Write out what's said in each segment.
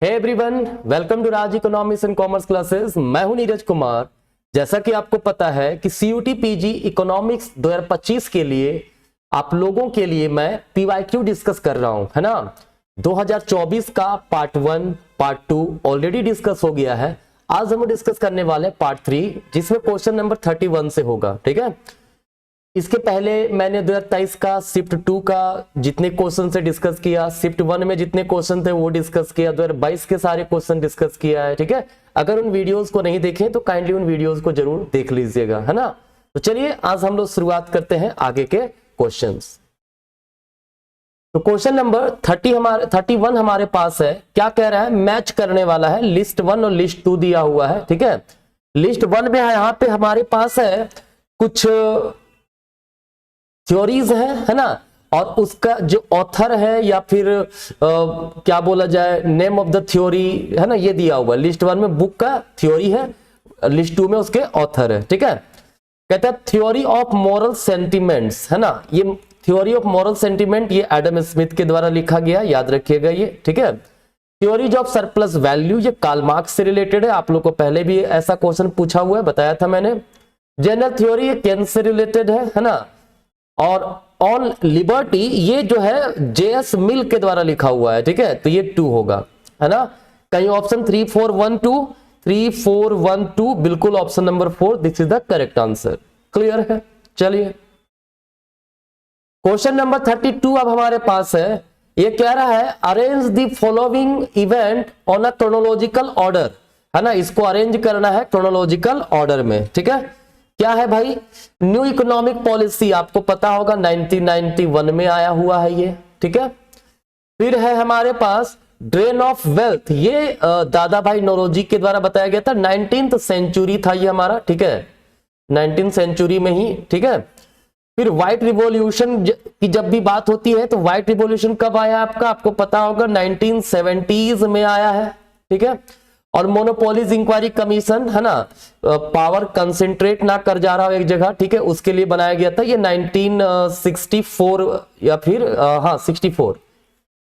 Hey everyone, welcome to Raj economics and commerce classes. मैं हूं नीरज कुमार। जैसा कि आपको पता है कि सीयूटी पीजी इकोनॉमिक्स 2025 के लिए आप लोगों के लिए मैं पीवाईक्यू डिस्कस कर रहा हूं, है ना। 2024 का पार्ट 1 पार्ट 2 ऑलरेडी डिस्कस हो गया है। आज हम डिस्कस करने वाले पार्ट 3 जिसमें क्वेश्चन नंबर 31 से होगा, ठीक है। इसके पहले मैंने 2023 का शिफ्ट 2 का जितने क्वेश्चन से डिस्कस किया, शिफ्ट 1 में जितने क्वेश्चन थे वो डिस्कस किया, 2022 के सारे क्वेश्चन डिस्कस किया है, ठीक है। अगर उन वीडियोस को नहीं देखें तो काइंडली उन वीडियोस को जरूर देख लीजिएगा, है ना। तो चलिए आज हम लोग शुरुआत करते हैं आगे के क्वेश्चंस। तो क्वेश्चन नंबर 31 हमारे पास है। क्या कह रहा है? मैच करने वाला है। लिस्ट 1 और लिस्ट 2 दिया हुआ है, ठीक है। लिस्ट 1 में यहाँ पे हमारे पास है कुछ थ्योरीज है ना, और उसका जो ऑथर है या फिर क्या बोला जाए, नेम ऑफ द थ्योरी है ना, ये दिया हुआ है। लिस्ट 1 में बुक का थ्योरी है, लिस्ट 2 में उसके ऑथर है, ठीक है। कहता है थ्योरी ऑफ मॉरल सेंटिमेंट्स, है ना। ये थ्योरी ऑफ मॉरल सेंटिमेंट ये एडम स्मिथ के द्वारा लिखा गया, याद रखिएगा ये, ठीक है। थ्योरी ऑफ सरप्लस वैल्यू ये कार्ल मार्क्स से रिलेटेड है। आप लोग को पहले भी ऐसा क्वेश्चन पूछा हुआ है, बताया था मैंने। जनरल थ्योरी ये केन से रिलेटेड है ना। और ऑन लिबर्टी ये जो है जेएस मिल के द्वारा लिखा हुआ है, ठीक है। तो ये 2 होगा, है ना। कहीं ऑप्शन 3 4 1 2 3 4 1 2 बिल्कुल option number 4 this is the correct answer. Clear है? चलिए क्वेश्चन नंबर 32 अब हमारे पास है। ये कह रहा है arrange the following event on a chronological order, है ना। इसको अरेंज करना है क्रोनोलॉजिकल ऑर्डर में, ठीक है। क्या है भाई? न्यू इकोनॉमिक पॉलिसी, आपको पता होगा 1991 में आया हुआ है ये, ठीक है। फिर है हमारे पास ड्रेन ऑफ वेल्थ, ये दादा भाई नौरोजी के द्वारा बताया गया था। 19th सेंचुरी था ये हमारा, ठीक है, 19th सेंचुरी में ही, ठीक है। फिर व्हाइट रिवॉल्यूशन की जब भी बात होती है तो व्हाइट रिवॉल्यूशन कब आया आपका, आपको पता होगा 1970s में आया है, ठीक है। और मोनोपोलीज इंक्वायरी कमीशन, है ना, पावर कंसेंट्रेट ना कर जा रहा हो एक जगह, ठीक है, उसके लिए बनाया गया था। ये 1964 या फिर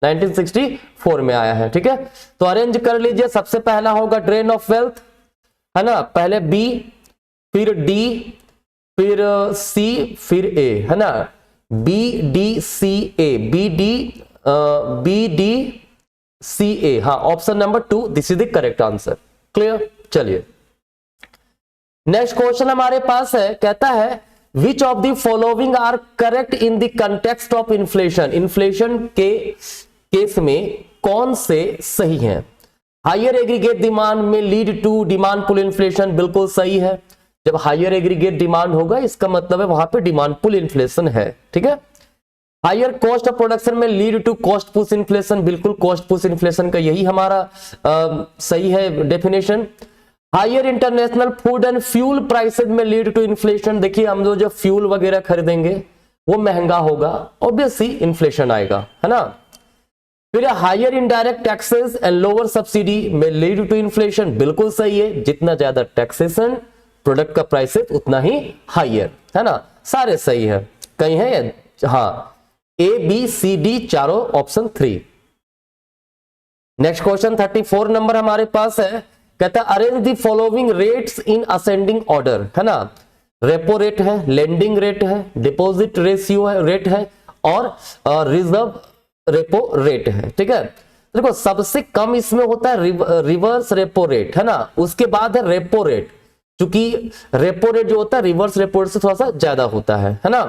1964 में आया है, ठीक है। तो अरेंज कर लीजिए। सबसे पहला होगा ड्रेन ऑफ वेल्थ, है ना, पहले बी, फिर डी, फिर सी, फिर ए, है ना। B D C A, B D C A, हाँ, option number 2 this is the correct answer. Clear? चलिए नेक्स्ट क्वेश्चन हमारे पास है। कहता है which of the following are correct in the context of inflation. Inflation के केस में कौन से सही हैं? Higher aggregate demand may lead to demand pull inflation, बिल्कुल सही है। जब हायर एग्रीगेट डिमांड होगा इसका मतलब है वहां पे डिमांड पुल इन्फ्लेशन है, ठीक है। Higher cost of production may lead to cost push inflation, बिल्कुल कॉस्ट पुश इन्फ्लेशन का यही हमारा सही है definition. Higher international food and fuel prices may lead to inflation, देखिए हम जो फ्यूल वगैरह खरीदेंगे वो महंगा होगा, ऑब्वियसली इन्फ्लेशन आएगा, है ना। फिर higher indirect taxes and lower subsidy may lead to inflation, बिल्कुल सही है। जितना ज्यादा टैक्सेशन प्रोडक्ट का प्राइसेस उतना ही हायर, है ना। सारे सही है, कहीं है, हाँ, ए बी सी डी चारों ऑप्शन 3। नेक्स्ट क्वेश्चन 34 नंबर हमारे पास है। कहता है arrange the following rates in ascending order, है ना। रेपो रेट है, लेंडिंग रेट है, डिपॉजिट रेशियो है, रेट है, और रिजर्व रेपो रेट है, ठीक है। देखो सबसे कम इसमें होता है रिवर्स रेपो रेट, है ना। उसके बाद है रेपो रेट, क्योंकि रेपो रेट जो होता है रिवर्स रेपो रेट से थोड़ा सा ज्यादा होता है ना।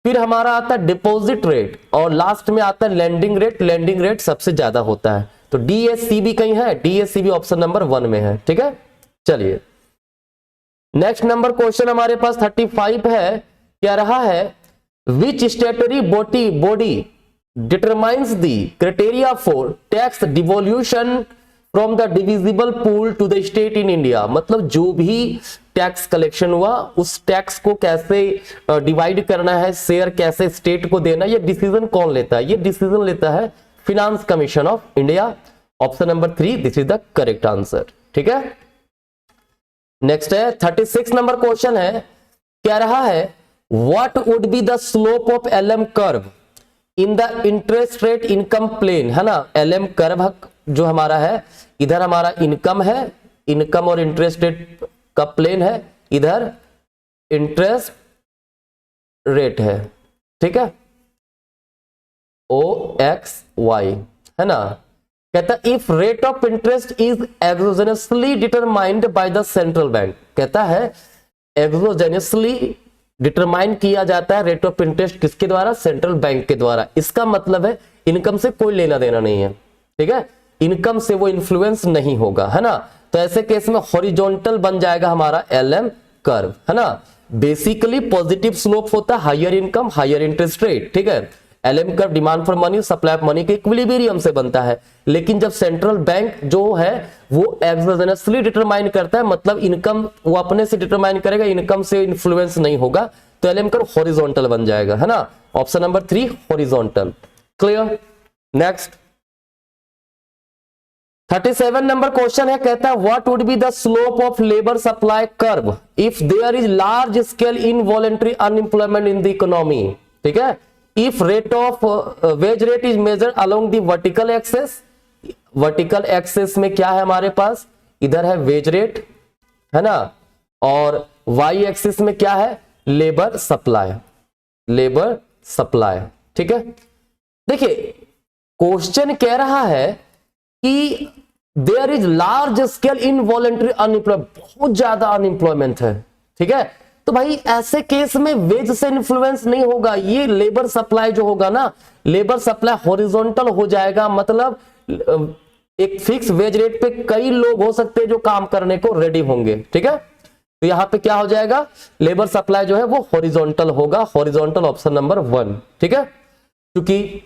फिर हमारा आता है डिपॉजिट रेट, और लास्ट में आता है लैंडिंग रेट। लैंडिंग रेट सबसे ज्यादा होता है। तो डीएससीबी कहीं है, डीएससीबी ऑप्शन नंबर 1 में है, ठीक है। चलिए नेक्स्ट नंबर क्वेश्चन हमारे पास 35 है। क्या रहा है which statutory body determines the criteria for tax devolution from the divisible pool to the state in India, मतलब जो भी टैक्स कलेक्शन हुआ उस टैक्स को कैसे डिवाइड करना है, शेयर कैसे स्टेट को देना, ये डिसीजन कौन लेता है? ये डिसीजन लेता है finance commission of India. Option number 3 this is the correct answer, ठीक है। नेक्स्ट है 36 नंबर क्वेश्चन है। क्या रहा है what would be the slope of LM curve in the interest rate income plane, है ना। एलएम कर्व जो हमारा है, इधर हमारा इनकम है, इनकम और इंटरेस्ट रेट का प्लेन है, इधर इंटरेस्ट रेट है, ठीक है, OXY है ना। कहता है if rate of interest is एक्सोजेनसली determined by the central bank, कहता है एक्सोजेनसली डिटरमाइन किया जाता है रेट ऑफ इंटरेस्ट किसके द्वारा, सेंट्रल बैंक के द्वारा। इसका मतलब है इनकम से कोई लेना देना नहीं है, ठीक है, इनकम से वो इन्फ्लुएंस नहीं होगा, है ना। तो ऐसे केस में हॉरिजॉन्टल बन जाएगा हमारा LM कर्व, है ना। बेसिकली पॉजिटिव स्लोप होता है, higher income higher interest rate, ठीक है। LM curve demand for money supply of money के इक्विलिब्रियम से बनता है। लेकिन जब सेंट्रल बैंक जो है वो एक्सोजेनसली डिटरमाइन करता है, मतलब इनकम वो अपने से डिटरमाइन करेगा, इनकम से इन्फ्लुएंस नहीं होगा, तो LM कर्व हॉरिजॉन्टल बन जाएगा, है ना। Option number 3 horizontal. Clear. Next 37 number question है, कहता है what would be the slope of labour supply curve if there is large scale involuntary unemployment in the economy, ठीक है। If rate of wage rate is measured along the vertical axis, vertical axis में क्या है हमारे पास, इधर है wage rate, है ना, और वाई एक्सिस में क्या है, लेबर सप्लाई, लेबर सप्लाई, ठीक है। देखिए क्वेश्चन कह रहा है कि there is large scale involuntary unemployment, बहुत ज्यादा अनएम्प्लॉयमेंट है, ठीक है। तो भाई ऐसे केस में वेज से इन्फ्लुएंस नहीं होगा, ये लेबर सप्लाई जो होगा ना, लेबर सप्लाई हॉरिजॉन्टल हो जाएगा, मतलब एक फिक्स वेज रेट पे कई लोग हो सकते हैं जो काम करने को रेडी होंगे, ठीक है। तो यहां पे क्या हो जाएगा, लेबर सप्लाई जो है वो हॉरिजॉन्टल होगा, हॉरिजॉन्टल ऑप्शन नंबर 1, ठीक है। क्योंकि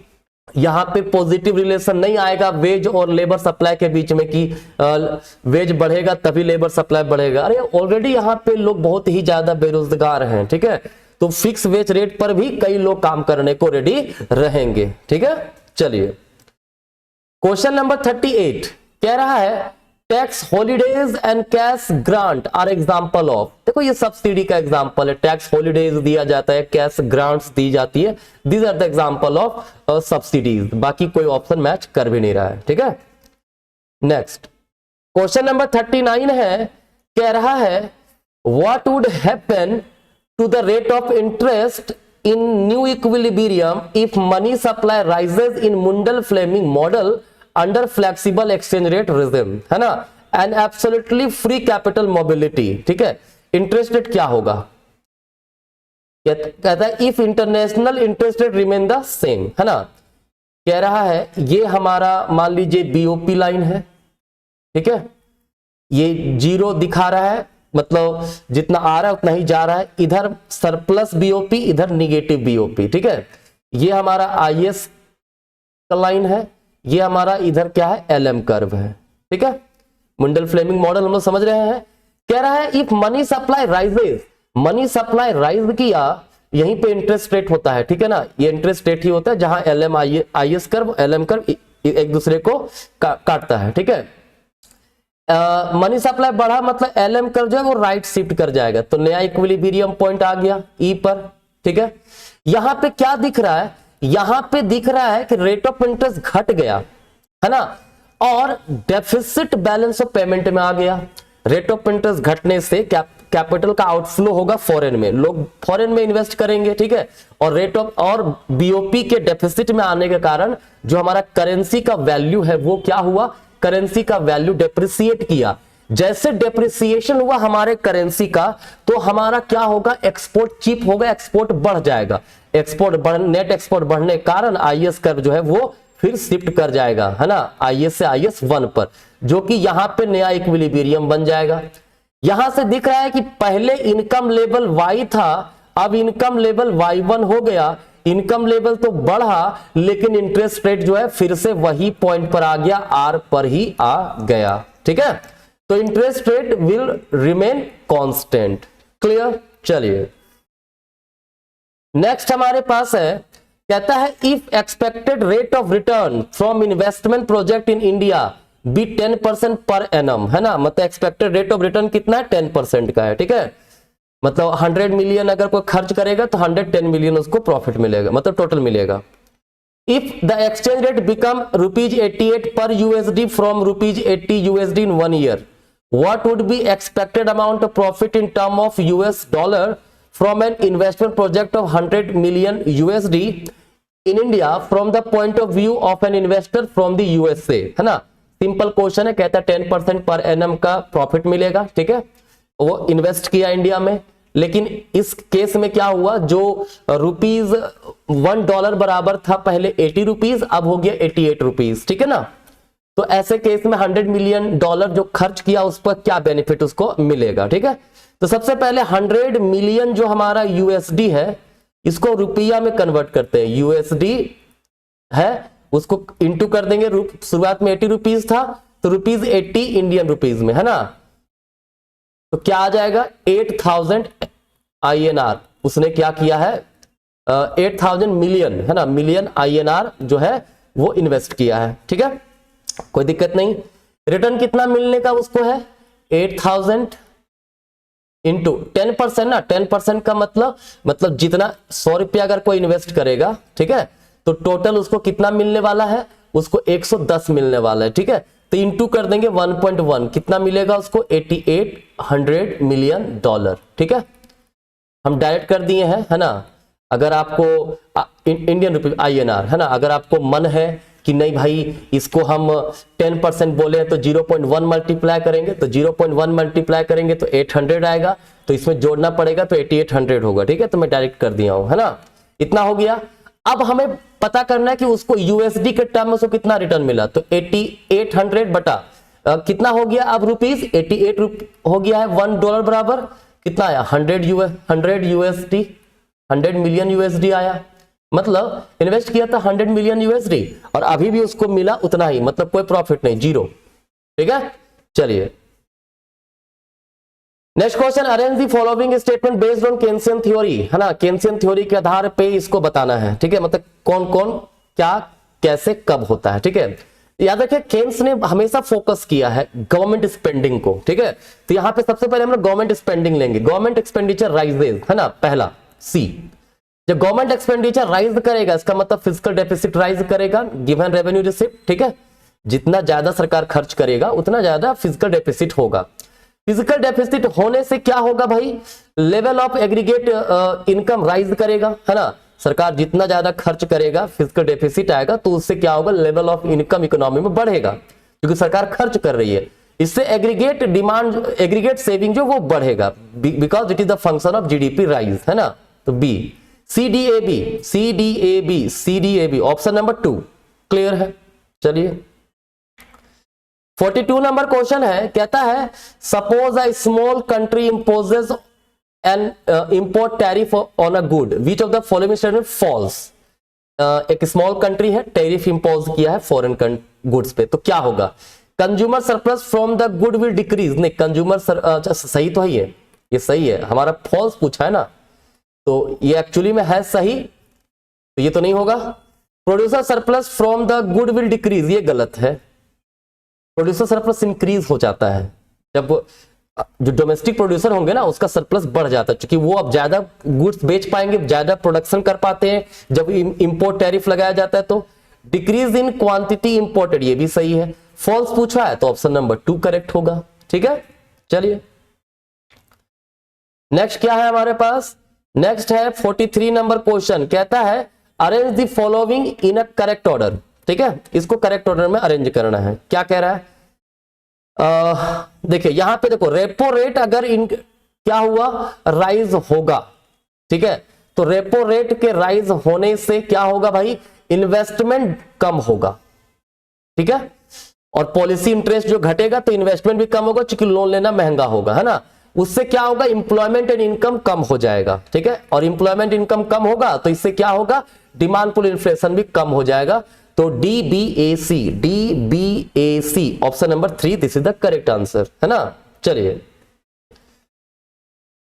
यहां पे पॉजिटिव रिलेशन नहीं आएगा वेज और लेबर सप्लाई के बीच में कि वेज बढ़ेगा तभी लेबर सप्लाई बढ़ेगा। अरे ऑलरेडी यहां पे लोग बहुत ही ज्यादा बेरोजगार हैं, ठीक है, तो फिक्स वेज रेट पर भी कई लोग काम करने को रेडी रहेंगे, ठीक है। चलिए क्वेश्चन नंबर 38 कह रहा है tax holidays and cash grant are example of, देखो ये सब्सिडी का एग्जांपल है, टैक्स हॉलीडेज दिया जाता है, कैश ग्रांट्स दी जाती है, these are the example of subsidies, बाकी कोई ऑप्शन मैच कर भी नहीं रहा है, ठीक है। नेक्स्ट क्वेश्चन नंबर 39 है, कह रहा है what would happen to the rate of interest in new equilibrium if money supply rises in Mundell Fleming model under flexible exchange rate regime, है ना, and absolutely free capital mobility, ठीक है। Interest rate क्या होगा, कहता है if international interest rate remain the same, है ना। कह रहा है ये हमारा मान लीजिए बीओपी लाइन है, ठीक है, ये 0 दिखा रहा है, मतलब जितना आ रहा है उतना ही जा रहा है, इधर सरप्लस बीओपी इधर निगेटिव बीओपी, ठीक है। ये हमारा IS का लाइन है, ये हमारा इधर क्या है LM कर्व है, ठीक है। मुंडल फ्लेमिंग मॉडल हम लोग समझ रहे हैं। कह रहा है if money supply rises, money supply rise किया, यहीं पे इंटरेस्ट रेट होता है, ठीक है ना, ये इंटरेस्ट रेट ही होता है जहां LM IS curve LM curve एक दूसरे को काटता है, ठीक है। मनी सप्लाई बढ़ा मतलब LM कर्व जो है वो राइट शिफ्ट कर जाएगा, तो नया इक्विलिब्रियम पॉइंट आ गया E पर, ठीक है। यहां पे क्या दिख रहा है, यहां पे दिख रहा है कि रेट ऑफ इंटरेस्ट घट गया, है ना, और डेफिसिट बैलेंस ऑफ पेमेंट में आ गया। रेट ऑफ इंटरेस्ट घटने से कैपिटल का आउटफ्लो होगा फॉरेन में, लोग फॉरेन में इन्वेस्ट करेंगे, ठीक है, और रेट ऑफ और बीओपी के डेफिसिट में आने के कारण जो हमारा करेंसी का वैल्यू है वो क्या हुआ, करेंसी का वैल्यू डेप्रिसिएट किया। जैसे डेप्रिसिएशन हुआ हमारे करेंसी का, तो हमारा क्या होगा, एक्सपोर्ट चीप होगा, एक्सपोर्ट बढ़ जाएगा, एक्सपोर्ट नेट एक्सपोर्ट बढ़ने के कारण IS कर्व जो है वो फिर शिफ्ट कर जाएगा, है ना, IS से IS 1 पर, जो कि यहां पे नया इक्विलिब्रियम बन जाएगा। यहां से दिख रहा है कि पहले इनकम लेवल Y था, अब इनकम लेवल Y1 हो गया, इनकम लेवल तो बढ़ा लेकिन इंटरेस्ट रेट जो है फिर से वही पॉइंट पर आ गया, R पर ही आ गया, ठीक है। तो interest rate will remain constant. Clear. चलिए नेक्स्ट हमारे पास है, कहता है if expected rate of return from investment project in India be 10% per annum, है ना, मतलब एक्सपेक्टेड रेट ऑफ रिटर्न कितना है, 10% का है, ठीक है। मतलब 100 मिलियन अगर कोई खर्च करेगा तो 110 मिलियन उसको प्रॉफिट मिलेगा, मतलब टोटल मिलेगा। If the exchange rate become rupees 88 per USD from rupees 80 USD in 1 year, what would be expected amount of profit in term of US dollar from an investment project of 100 million USD in India from the point of view of an investor from the USA? है ना, simple question है, कहता है 10% पर NM का profit मिलेगा, ठीक है, वो इन्वेस्ट किया इंडिया में, लेकिन इस केस में क्या हुआ, जो रुपीज $1 बराबर था पहले 80 रुपीज, अब हो गया 88 रुपीज, ठीक है ना। तो ऐसे केस में $100 मिलियन जो खर्च किया उस पर क्या बेनिफिट उसको मिलेगा, ठीक है। तो सबसे पहले 100 मिलियन जो हमारा यूएसडी है इसको रुपया में कन्वर्ट करते हैं, यूएसडी है उसको इंटू कर देंगे, शुरुआत में 80 रुपीज था तो रुपीज 80 इंडियन रुपीज में, है ना, तो क्या आ जाएगा 8000 INR। उसने क्या किया है 8000 मिलियन, है ना, मिलियन INR जो है वो इन्वेस्ट किया है, ठीक है, कोई दिक्कत नहीं। रिटर्न कितना मिलने का उसको है 8000 इंटू 10% ना, 10% का मतलब जितना 100 रुपया अगर कोई इन्वेस्ट करेगा, ठीक है, तो टोटल उसको कितना मिलने वाला है, उसको 110 मिलने वाला है, ठीक है, तो इंटू कर देंगे 1.1, कितना मिलेगा उसको 8800 मिलियन डॉलर, ठीक है, हम डायरेक्ट कर दिए हैं, है ना। अगर आपको इंडियन रुपीज INR, है ना, अगर आपको मन है कि नहीं भाई इसको हम 10% बोले हैं तो 0.1 मल्टीप्लाई करेंगे, तो 0.1 मल्टीप्लाई करेंगे तो 800 आएगा, तो इसमें जोड़ना पड़ेगा तो 8800 होगा, ठीक है, तो मैं डायरेक्ट कर दिया हूं, है ना, इतना हो गया। अब हमें पता करना है कि उसको यूएसडी के टर्म में उसको कितना रिटर्न मिला, तो 8800 बटा कितना हो गया, अब रुपीज 88 हो गया है, $1 बराबर कितना आया 100 USD, 100 मिलियन USD आया, मतलब इन्वेस्ट किया था 100 मिलियन USD और अभी भी उसको मिला उतना ही, मतलब कोई प्रॉफिट नहीं, जीरो, ठीक है। चलिए next question, arrange the following statement based on Keynesian theory, है ना, केन्सियन थ्योरी के आधार पे इसको बताना है, ठीक है, मतलब कौन कौन क्या कैसे कब होता है, ठीक है। याद रखिए केन्स ने हमेशा फोकस किया है गवर्नमेंट स्पेंडिंग को, ठीक है, तो यहां पे सबसे पहले हम लोग गवर्नमेंट स्पेंडिंग लेंगे, गवर्नमेंट एक्सपेंडिचर राइजेज, है ना, पहला सी, जब गवर्नमेंट एक्सपेंडिचर राइज करेगा इसका मतलब फिजिकल डेफिसिट राइज करेगा गिवन रेवेन्यू रिसिप्ट, ठीक है, जितना ज्यादा सरकार खर्च करेगा उतना ज्यादा फिजिकल डेफिसिट होगा। फिजिकल डेफिसिट होने से क्या होगा भाई, level of aggregate income rise करेगा, है ना, सरकार जितना ज्यादा खर्च करेगा फिजिकल डेफिसिट आएगा, तो उससे क्या होगा, लेवल ऑफ इनकम इकोनॉमी में बढ़ेगा क्योंकि सरकार खर्च कर रही है, इससे एग्रीगेट डिमांड एग्रीगेट सेविंग जो वो बढ़ेगा because it is the function of GDP rise, है ना, तो B CDAB option number 2 clear है। चलिए 42 नंबर क्वेश्चन है, कहता है suppose a small country imposes an import tariff on a good, which of the following statement false. एक small country है, टैरिफ इंपोज किया है फॉरेन गुड्स पे, तो क्या होगा, consumer surplus from the good will decrease, नहीं कंज्यूमर सही तो है, ये सही है, हमारा फॉल्स पूछा है ना, तो ये एक्चुअली में है सही, तो ये तो नहीं होगा। Producer surplus from the good will decrease, ये गलत है, प्रोड्यूसर सरप्लस इंक्रीज हो जाता है, जब जो डोमेस्टिक प्रोड्यूसर होंगे ना उसका सरप्लस बढ़ जाता है, क्योंकि वो अब ज्यादा गुड्स बेच पाएंगे, ज्यादा प्रोडक्शन कर पाते हैं, जब इंपोर्ट टैरिफ लगाया जाता है तो डिक्रीज इन क्वांटिटी इंपोर्टेड, ये भी सही है। फॉल्स पूछा है तो ऑप्शन नंबर 2 करेक्ट होगा, ठीक है। चलिए नेक्स्ट क्या है हमारे पास, नेक्स्ट है 43 नंबर क्वेश्चन, कहता है arrange the following in a correct order, ठीक है, इसको करेक्ट ऑर्डर में अरेंज करना है। क्या कह रहा है, देखिए यहां पे देखो रेपो रेट अगर इन क्या हुआ राइज होगा, ठीक है, तो रेपो रेट के राइज होने से क्या होगा भाई, इन्वेस्टमेंट कम होगा, ठीक है, और पॉलिसी इंटरेस्ट जो घटेगा तो इन्वेस्टमेंट भी कम होगा क्योंकि लोन लेना महंगा होगा, है ना, उससे क्या होगा, इंप्लॉयमेंट एंड इनकम कम हो जाएगा, ठीक है, और इंप्लॉयमेंट इनकम कम होगा तो इससे क्या होगा, डिमांड पुल इन्फ्लेशन भी कम हो जाएगा, तो DBAC option number 3 this is the correct answer, है ना। चलिए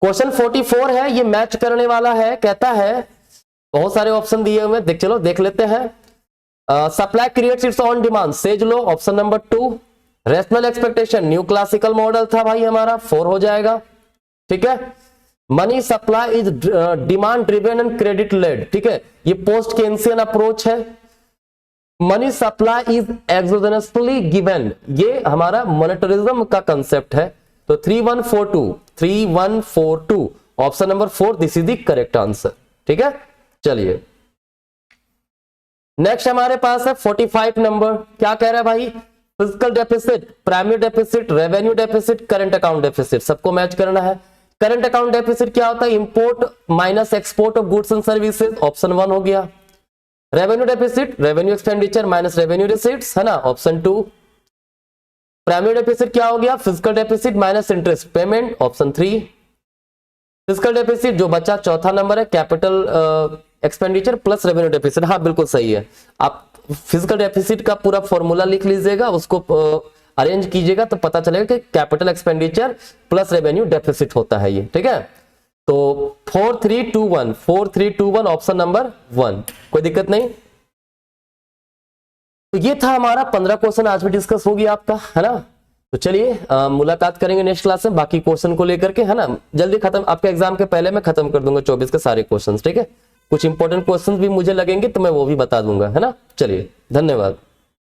क्वेश्चन 44 है, ये मैच करने वाला है, कहता है बहुत सारे ऑप्शन दिए हुए, देख लेते हैं। Supply creates its own demand, Say's law option number 2। Rational expectation new classical model था भाई हमारा, 4 हो जाएगा, ठीक है। Money supply is demand driven and credit led, ठीक है, ये पोस्ट केन्सियन अप्रोच है। Money supply is exogenously given, ये हमारा मॉनेटरिज्म का कंसेप्ट है। तो 3142 option number 4 this is the correct answer. ठीक है, चलिए नेक्स्ट हमारे पास है 45 नंबर। क्या कह रहा है भाई, physical deficit, primary deficit, revenue deficit, current account deficit, सबको मैच करना है। करंट अकाउंट डेफिसिट क्या होता है, import minus export of goods and services, option 1 हो गया। Revenue deficit, revenue expenditure minus revenue receipts, है ना, ऑप्शन 2। प्राइमरी डेफिसिट क्या हो गया, physical deficit minus interest payment, option 3। Physical deficit जो बचा चौथा नंबर है, capital expenditure plus revenue deficit. हाँ बिल्कुल सही है, आप फिजिकल डेफिसिट का पूरा फॉर्मूला लिख लीजिएगा, उसको अरेंज कीजिएगा तो पता चलेगा कि capital expenditure plus revenue deficit होता है ये। ठीक है, तो 4321 ऑप्शन नंबर 1, कोई दिक्कत नहीं। तो ये था हमारा 15 क्वेश्चन आज भी डिस्कस हो गया आपका, है ना। तो चलिए मुलाकात करेंगे नेक्स्ट क्लास में बाकी क्वेश्चन को लेकर के, है ना। जल्दी खत्म, आपके एग्जाम के पहले मैं खत्म कर दूंगा 24 के सारे क्वेश्चन। ठीक है, कुछ इंपॉर्टेंट क्वेश्चन भी मुझे लगेंगे तो मैं वो भी बता दूंगा, है ना। चलिए धन्यवाद।